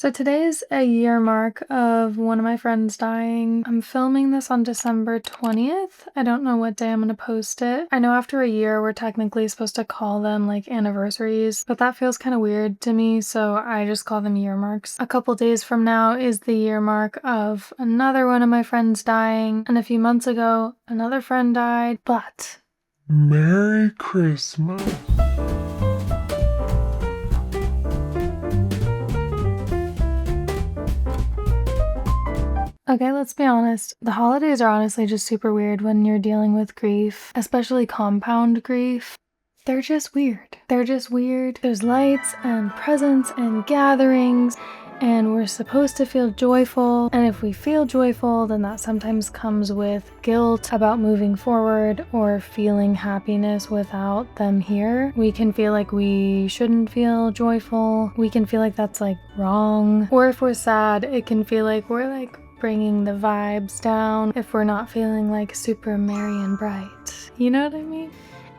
So today is a year mark of one of my friends dying. I'm filming this on December 20th. I don't know what day I'm gonna post it. I know after a year we're technically supposed to call them like anniversaries, but that feels kind of weird to me, so I just call them year marks. A couple days from now is the year mark of another one of my friends dying, and a few months ago another friend died, but Merry Christmas. okay, let's be honest. The holidays are honestly just super weird when you're dealing with grief, especially compound grief. They're just weird. They're just weird. There's lights and presents and gatherings, and we're supposed to feel joyful. And if we feel joyful, then that sometimes comes with guilt about moving forward or feeling happiness without them here. We can feel like we shouldn't feel joyful. We can feel like that's like wrong. Or if we're sad, it can feel like we're like bringing the vibes down if we're not feeling like super merry and bright. You know what I mean?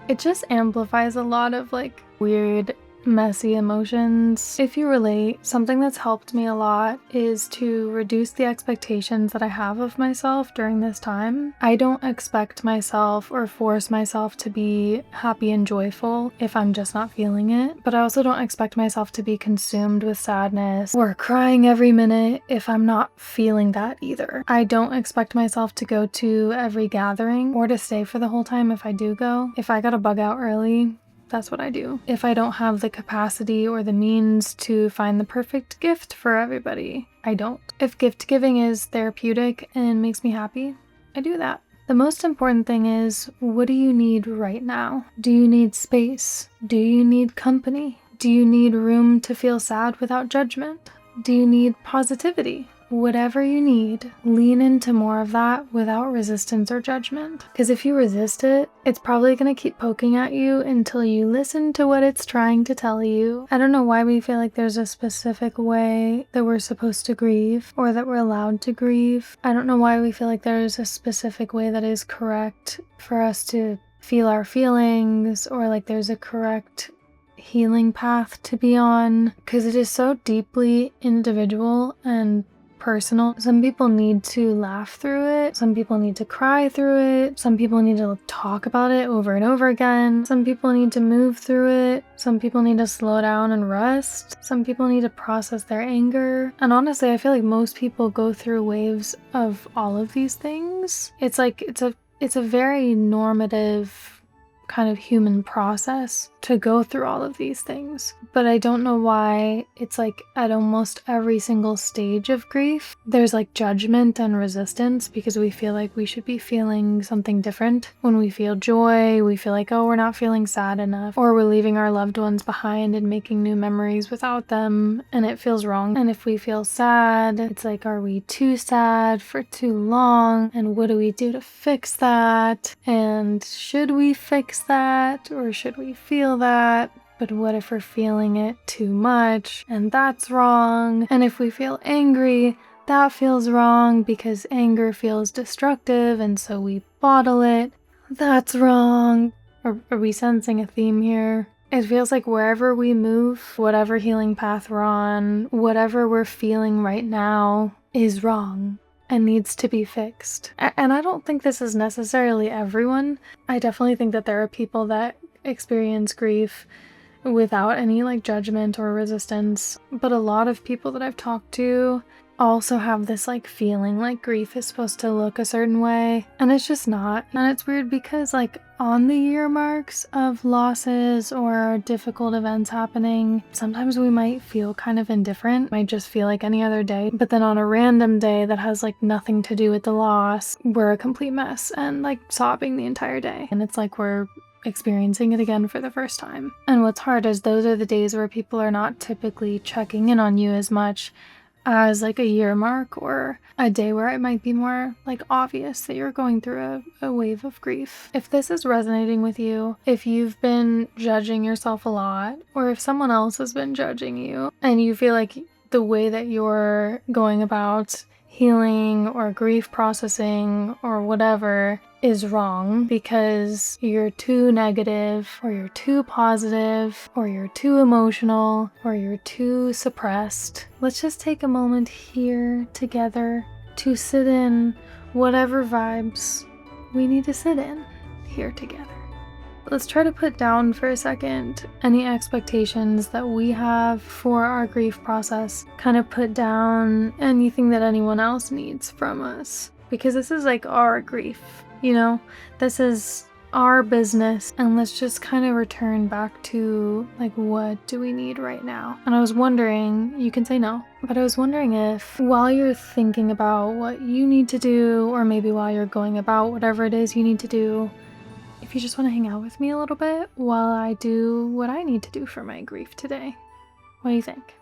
It just amplifies a lot of like weird, messy emotions. If you relate, something that's helped me a lot is to reduce the expectations that I have of myself during this time. I don't expect myself or force myself to be happy and joyful if I'm just not feeling it, but I also don't expect myself to be consumed with sadness or crying every minute if I'm not feeling that either. I don't expect myself to go to every gathering or to stay for the whole time if I do go. If I gotta bug out early, that's what I do. If I don't have the capacity or the means to find the perfect gift for everybody, I don't. If gift giving is therapeutic and makes me happy, I do that. The most important thing is, what do you need right now? Do you need space? Do you need company? Do you need room to feel sad without judgment? Do you need positivity? Whatever you need, lean into more of that without resistance or judgment. Because if you resist it, it's probably going to keep poking at you until you listen to what it's trying to tell you. I don't know why we feel like there's a specific way that we're supposed to grieve or that we're allowed to grieve. I don't know why we feel like there's a specific way that is correct for us to feel our feelings, or like there's a correct healing path to be on, because it is so deeply individual and personal. Some people need to laugh through it. Some people need to cry through it. Some people need to talk about it over and over again. Some people need to move through it. Some people need to slow down and rest. Some people need to process their anger. And honestly, I feel like most people go through waves of all of these things. It's like it's a very normative kind of human process to go through all of these things. But I don't know why it's like at almost every single stage of grief, there's like judgment and resistance because we feel like we should be feeling something different. When we feel joy, we feel like, oh, we're not feeling sad enough, or we're leaving our loved ones behind and making new memories without them, and it feels wrong. And if we feel sad, it's like, are we too sad for too long? And what do we do to fix that? And should we fix that, or should we feel that? But what if we're feeling it too much, and that's wrong? And if we feel angry, that feels wrong because anger feels destructive, and so we bottle it. That's wrong. Are we sensing a theme here? It feels like wherever we move, whatever healing path we're on, whatever we're feeling right now is wrong and needs to be fixed. And I don't think this is necessarily everyone. I definitely think that there are people that experience grief without any like judgment or resistance, but a lot of people that I've talked to also have this like feeling like grief is supposed to look a certain way, and it's just not. And it's weird because like on the year marks of losses or difficult events happening, sometimes we might feel kind of indifferent, might just feel like any other day, but then on a random day that has like nothing to do with the loss, we're a complete mess and like sobbing the entire day, and it's like we're experiencing it again for the first time. And what's hard is those are the days where people are not typically checking in on you as much as like a year mark or a day where it might be more like obvious that you're going through a wave of grief. If this is resonating with you, if you've been judging yourself a lot, or if someone else has been judging you and you feel like the way that you're going about healing or grief processing or whatever is wrong because you're too negative or you're too positive or you're too emotional or you're too suppressed. Let's just take a moment here together to sit in whatever vibes we need to sit in here together. Let's try to put down for a second any expectations that we have for our grief process. Kind of put down anything that anyone else needs from us. Because this is like our grief, you know? This is our business. And let's just kind of return back to like, what do we need right now? And I was wondering, you can say no, but I was wondering if while you're thinking about what you need to do, or maybe while you're going about whatever it is you need to do, if you just want to hang out with me a little bit while I do what I need to do for my grief today. What do you think?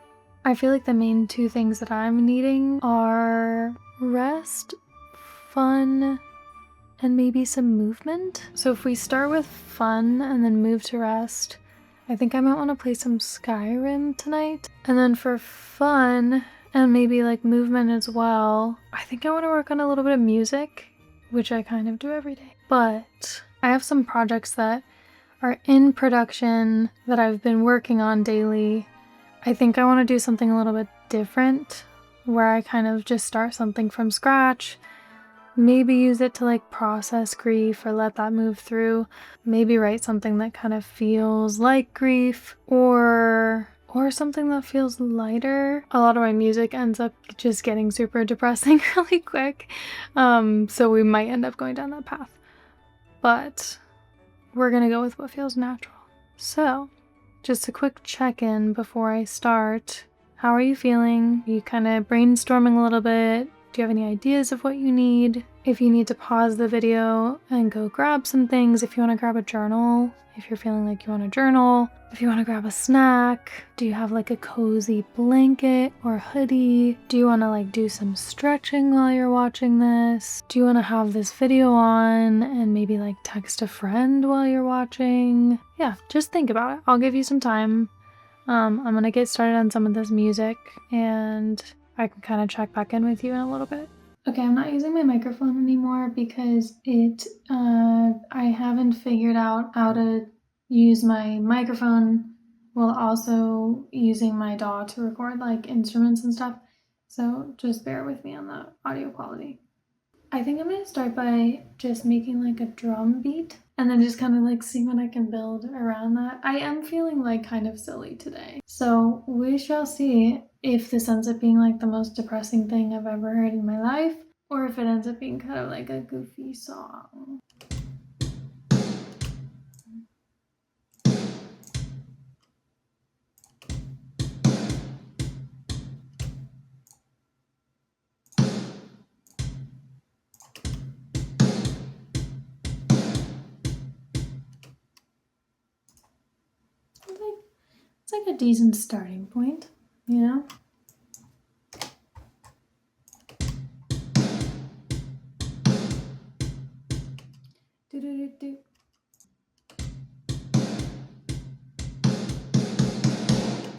I feel like the main two things that I'm needing are rest, fun, and maybe some movement. So if we start with fun and then move to rest, I think I might want to play some Skyrim tonight. And then for fun and maybe like movement as well, I think I want to work on a little bit of music, which I kind of do every day. But I have some projects that are in production that I've been working on daily. I think I want to do something a little bit different where I kind of just start something from scratch, maybe use it to like process grief or let that move through, maybe write something that kind of feels like grief or something that feels lighter. A lot of my music ends up just getting super depressing really quick, so we might end up going down that path. But we're gonna go with what feels natural. So, just a quick check-in before I start. How are you feeling? Are you kind of brainstorming a little bit? Do you have any ideas of what you need? If you need to pause the video and go grab some things, if you want to grab a journal, if you're feeling like you want to journal, if you want to grab a snack, do you have like a cozy blanket or hoodie? Do you want to like do some stretching while you're watching this? Do you want to have this video on and maybe like text a friend while you're watching? Yeah, just think about it. I'll give you some time. I'm gonna get started on some of this music and I can kind of check back in with you in a little bit. Okay, I'm not using my microphone anymore because I haven't figured out how to use my microphone while also using my DAW to record like instruments and stuff. So just bear with me on the audio quality. I think I'm gonna start by just making like a drum beat and then just kind of like see what I can build around that. I am feeling like kind of silly today. So we shall see if this ends up being like the most depressing thing I've ever heard in my life, or if it ends up being kind of like a goofy song. It's like a decent starting point, you know? Do-do-do-do.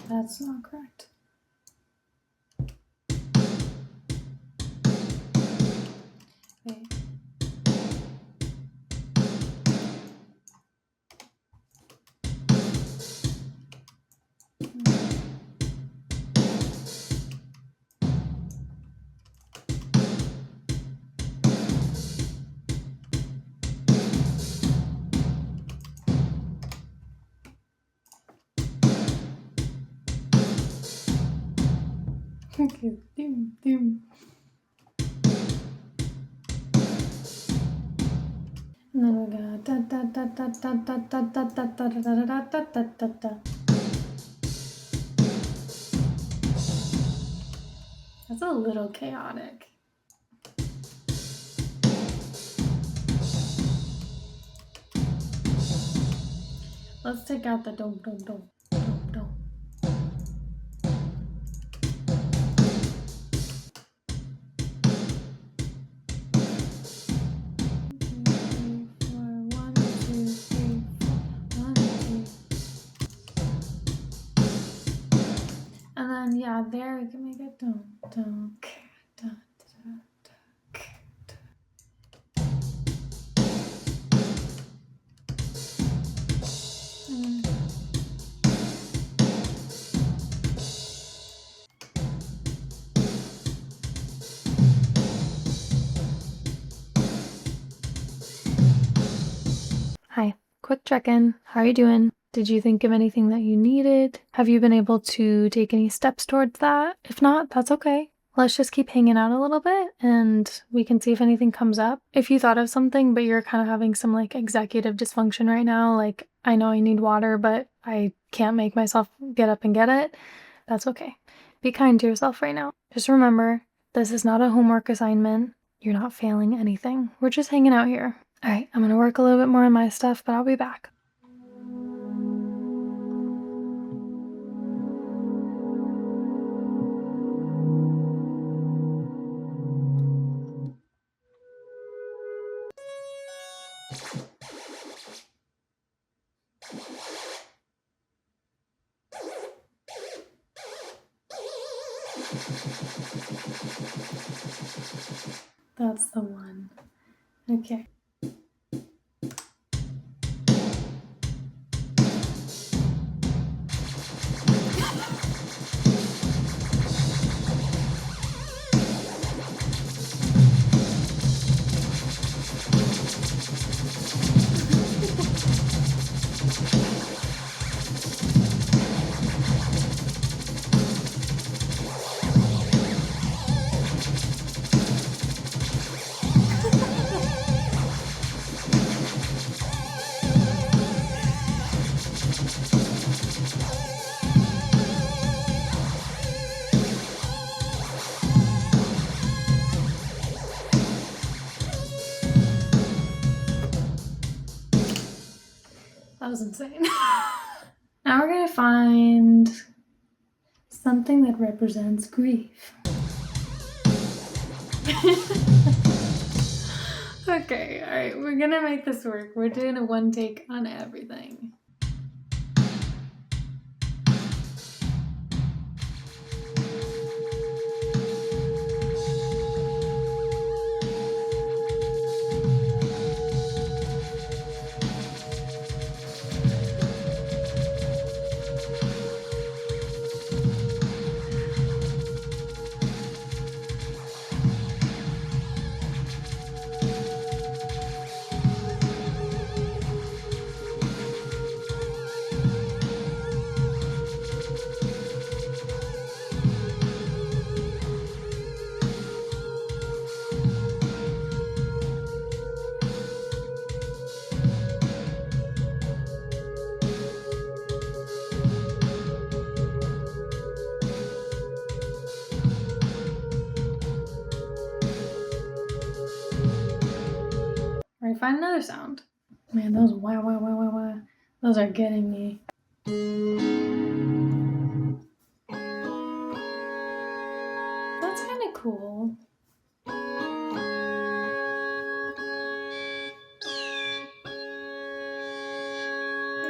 That's not correct. Wait. Okay, doom, doom. And then we got da da da da da da da da da da da da da da da da. That's a little chaotic. Let's take out the dum dum dum dum dum. And then yeah, there we can make it dum dum dum. quick check-in. How are you doing? Did you think of anything that you needed? Have you been able to take any steps towards that? If not, that's okay. Let's just keep hanging out a little bit and we can see if anything comes up. If you thought of something, but you're kind of having some like executive dysfunction right now, like I know I need water, but I can't make myself get up and get it, that's okay. Be kind to yourself right now. Just remember, this is not a homework assignment. You're not failing anything. We're just hanging out here. All right, I'm gonna work a little bit more on my stuff, but I'll be back. That's the one. Okay. That was insane. Now we're gonna find something that represents grief. Okay, alright, we're gonna make this work. We're doing a one take on everything. Alright, find another sound. Man, those wah wah wah wah wah. Those are getting me. That's kind of cool.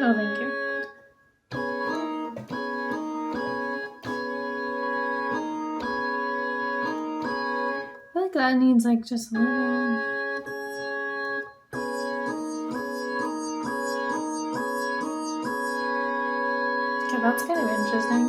Oh, thank you. I feel like that needs like just a little. Okay, that's kind of interesting.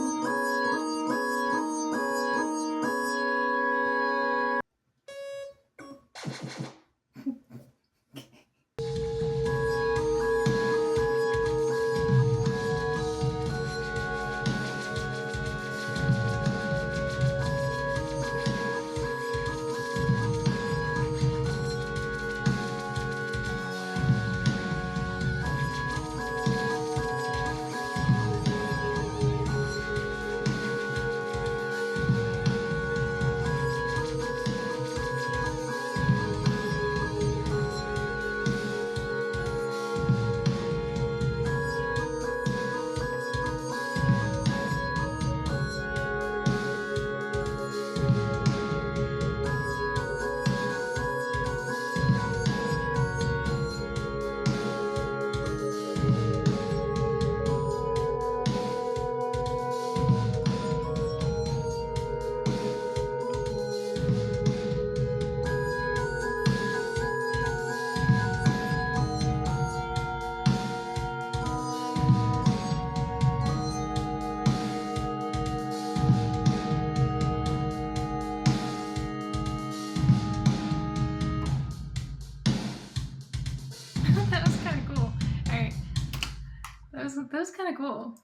that was kind of cool.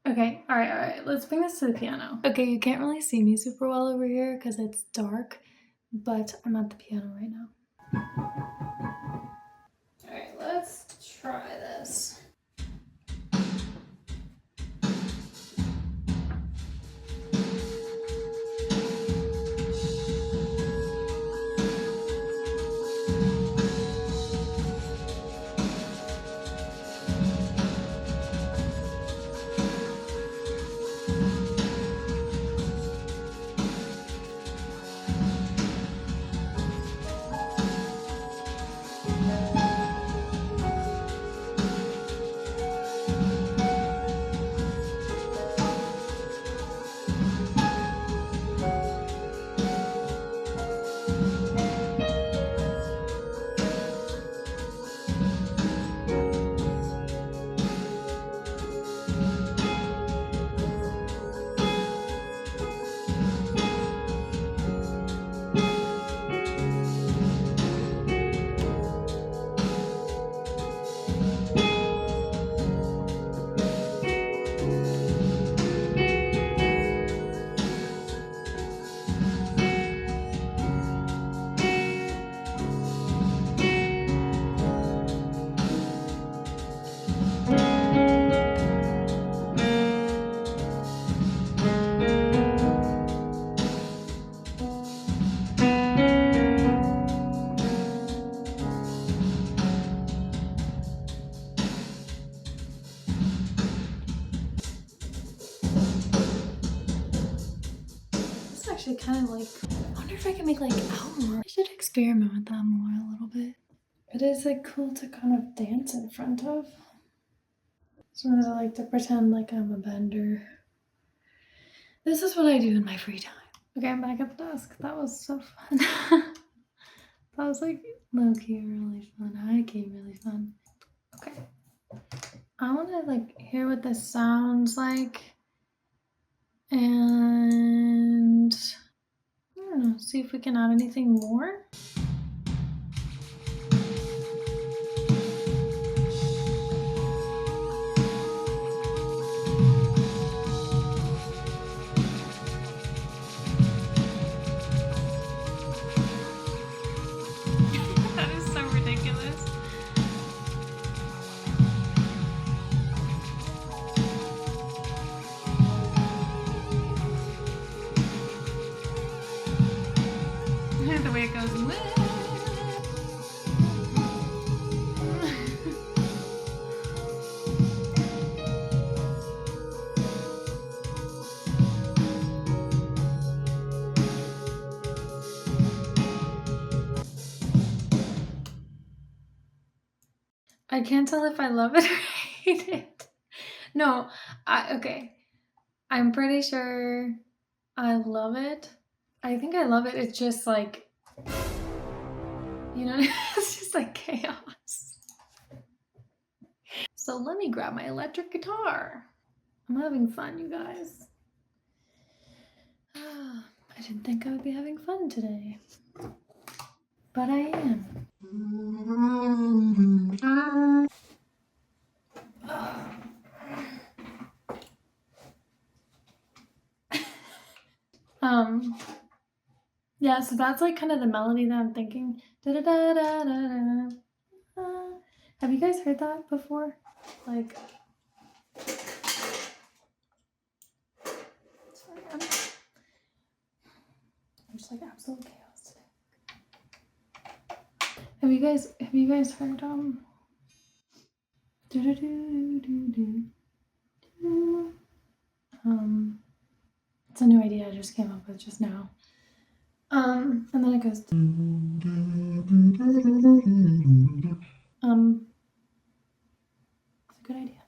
Okay, all right. Let's bring this to the piano. Okay, you can't really see me super well over here because it's dark, but I'm at the piano right now. All right, let's try this. Actually kind of like, I wonder if I can make like album art. I should experiment with that more a little bit. It is like cool to kind of dance in front of. Sometimes I like to pretend like I'm a bender. This is what I do in my free time. Okay, I'm back at the desk. That was so fun. That was like low-key really fun. High-key really fun. Okay. I want to like hear what this sounds like. And I don't know, see if we can add anything more. That is so ridiculous. The way it goes. I can't tell if I love it or hate it. No, okay. I'm pretty sure I love it. I think I love it. It's just like, you know, it's just like chaos. So let me grab my electric guitar. I'm having fun, you guys. I didn't think I would be having fun today, but I am. Yeah, so that's like kind of the melody that I'm thinking. Da-da-da-da-da-da. Have you guys heard that before? Like, sorry, I'm just like absolute chaos today. Have you guys heard it's a new idea I just came up with just now. And then it goes it's a good idea.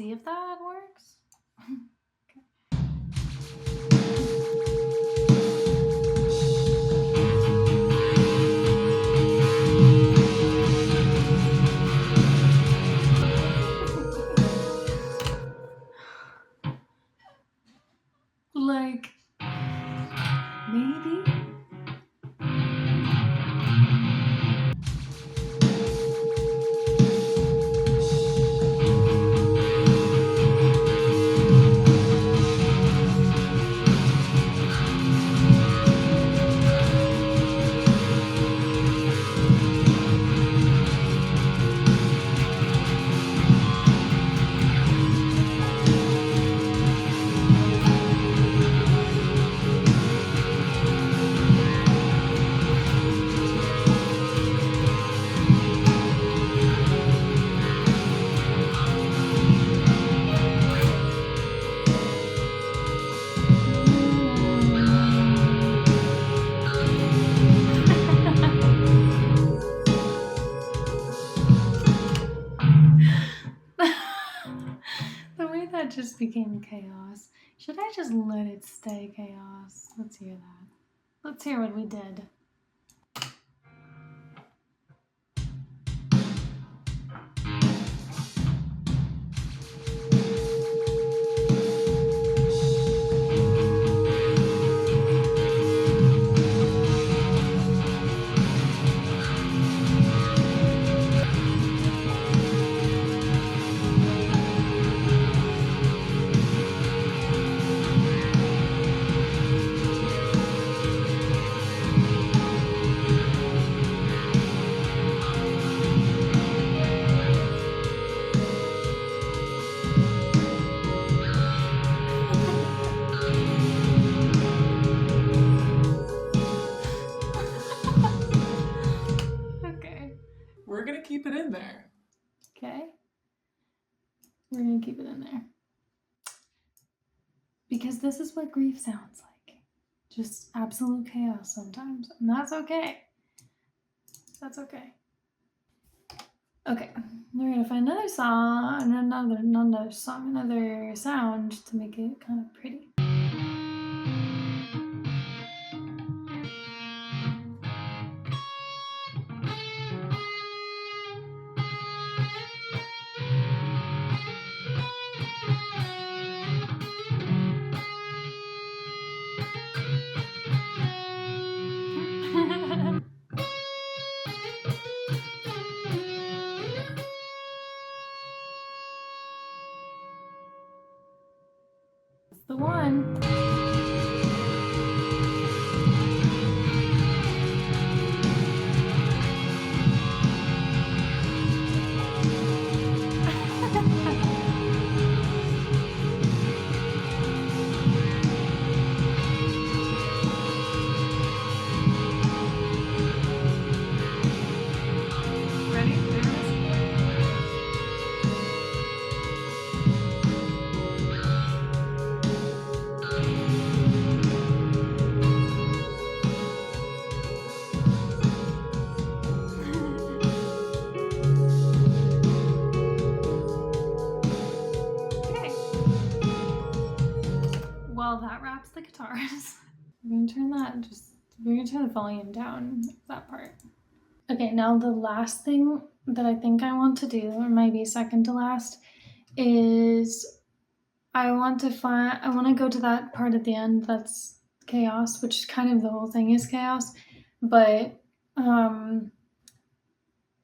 see if that works. Like, maybe? The way that just became chaos. Should I just let it stay chaos? Let's hear that. Let's hear what we did. Okay. We're gonna keep it in there. Okay. We're gonna keep it in there. Because this is what grief sounds like. Just absolute chaos sometimes. And that's okay. That's okay. Okay. We're gonna find another song, another sound to make it kind of pretty. It's the one. Ready? Okay. Well, that wraps the guitars. We're gonna turn the volume down, that part. Okay, now the last thing that I think I want to do, or maybe second to last, is I want to go to that part at the end that's chaos, which kind of the whole thing is chaos, but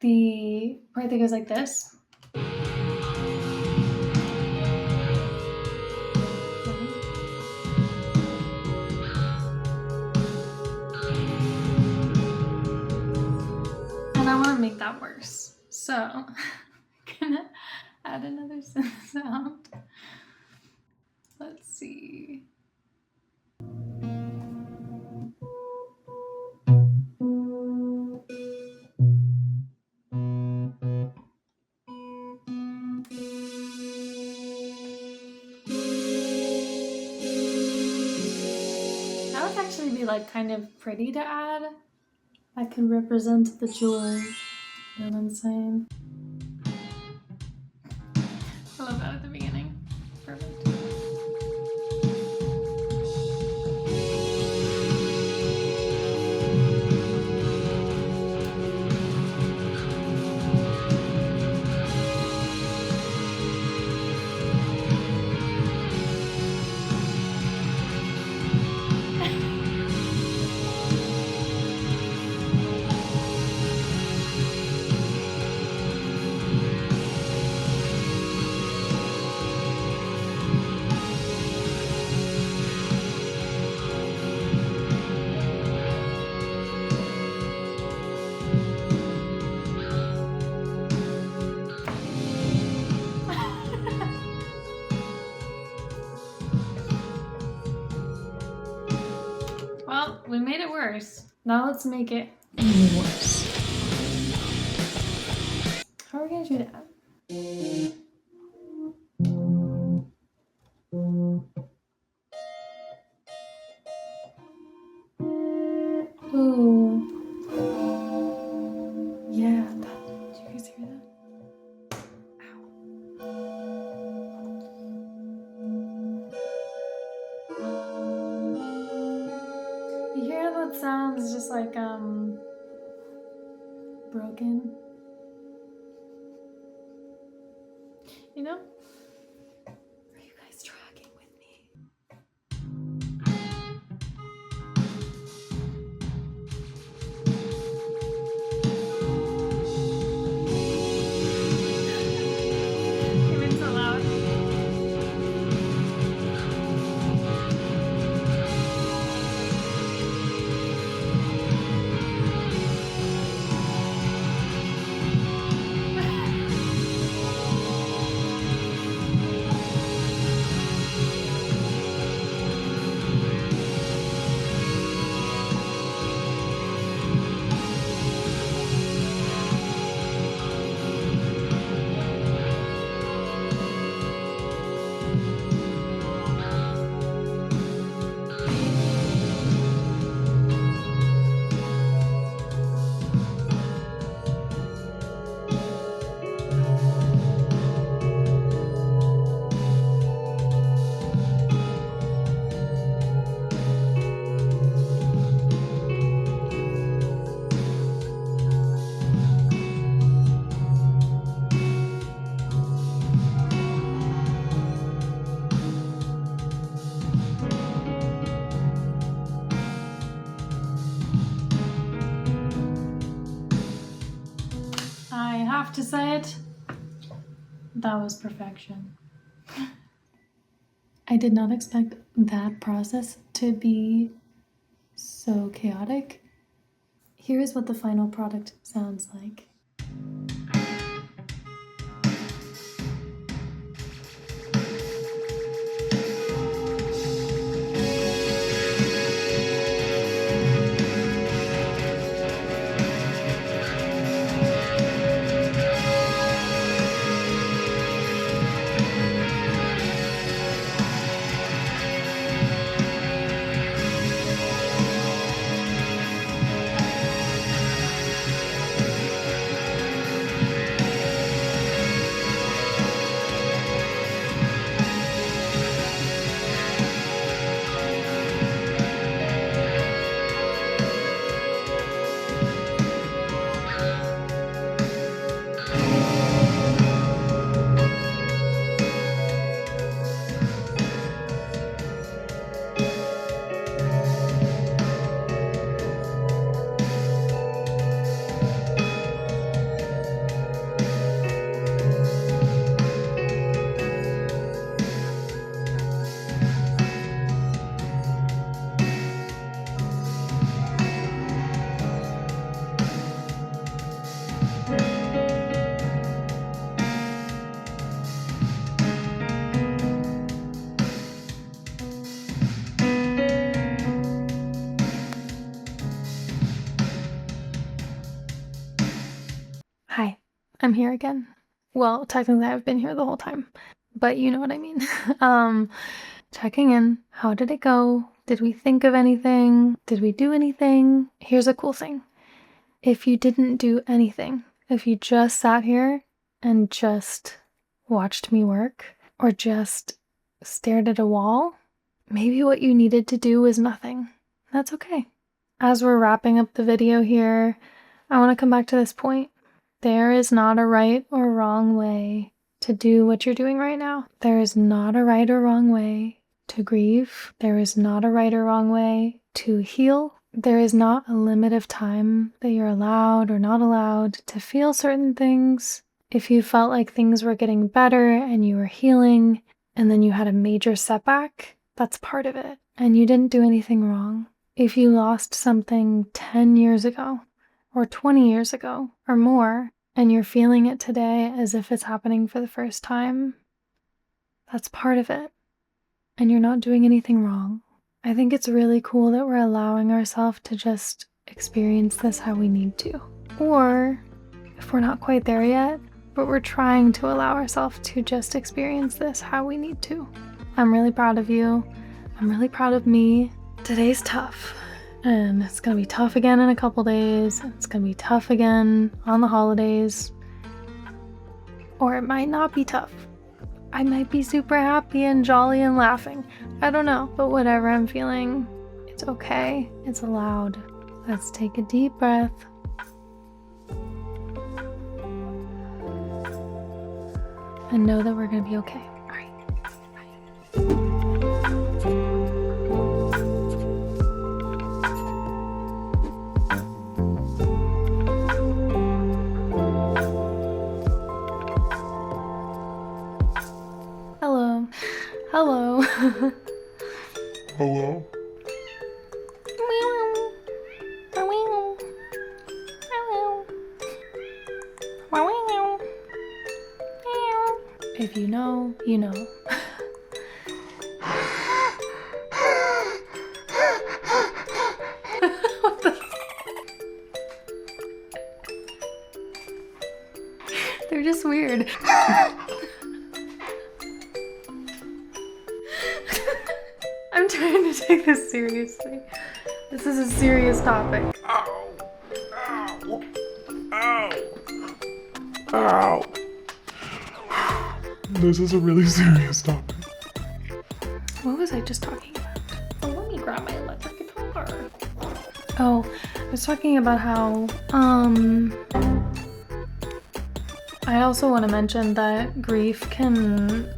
the part that goes like this. And I want to make that worse. So I'm gonna add another synth sound. Let's see. That would actually be like kind of pretty to add. That could represent the joy. You know what I'm saying? I love that at the beginning. we made it worse. Now let's make it worse. How are we gonna do that? Ooh. Yeah. Do you guys hear that? You hear that sounds just like broken? You know? Are you guys tracking with me? Came in so loud. I have to say it. That was perfection. I did not expect that process to be so chaotic. Here is what the final product sounds like. Hi, I'm here again. Well, technically I've been here the whole time, but you know what I mean. Checking in. How did it go? Did we think of anything? Did we do anything? Here's a cool thing. If you didn't do anything, if you just sat here and just watched me work or just stared at a wall, maybe what you needed to do was nothing. That's okay. As we're wrapping up the video here, I want to come back to this point. There is not a right or wrong way to do what you're doing right now. There is not a right or wrong way to grieve. There is not a right or wrong way to heal. There is not a limit of time that you're allowed or not allowed to feel certain things. If you felt like things were getting better and you were healing and then you had a major setback, that's part of it. And you didn't do anything wrong. If you lost something 10 years ago, or 20 years ago or more, and you're feeling it today as if it's happening for the first time, that's part of it. And you're not doing anything wrong. I think it's really cool that we're allowing ourselves to just experience this how we need to. Or if we're not quite there yet, but we're trying to allow ourselves to just experience this how we need to. I'm really proud of you. I'm really proud of me. Today's tough, and it's gonna be tough again in a couple days. It's gonna be tough again on the holidays. Or it might not be tough. I might be super happy and jolly and laughing. I don't know, but whatever I'm feeling, it's okay. It's allowed. Let's take a deep breath. And know that we're gonna be okay. All right. Bye. Hello. Hello. Hello? If you know, you know. What the? They're just weird. I'm trying to take this seriously. This is a serious topic. Ow! Ow! Ow! Ow! This is a really serious topic. What was I just talking about? Oh, let me grab my electric guitar. Oh, I was talking about how, I also want to mention that grief can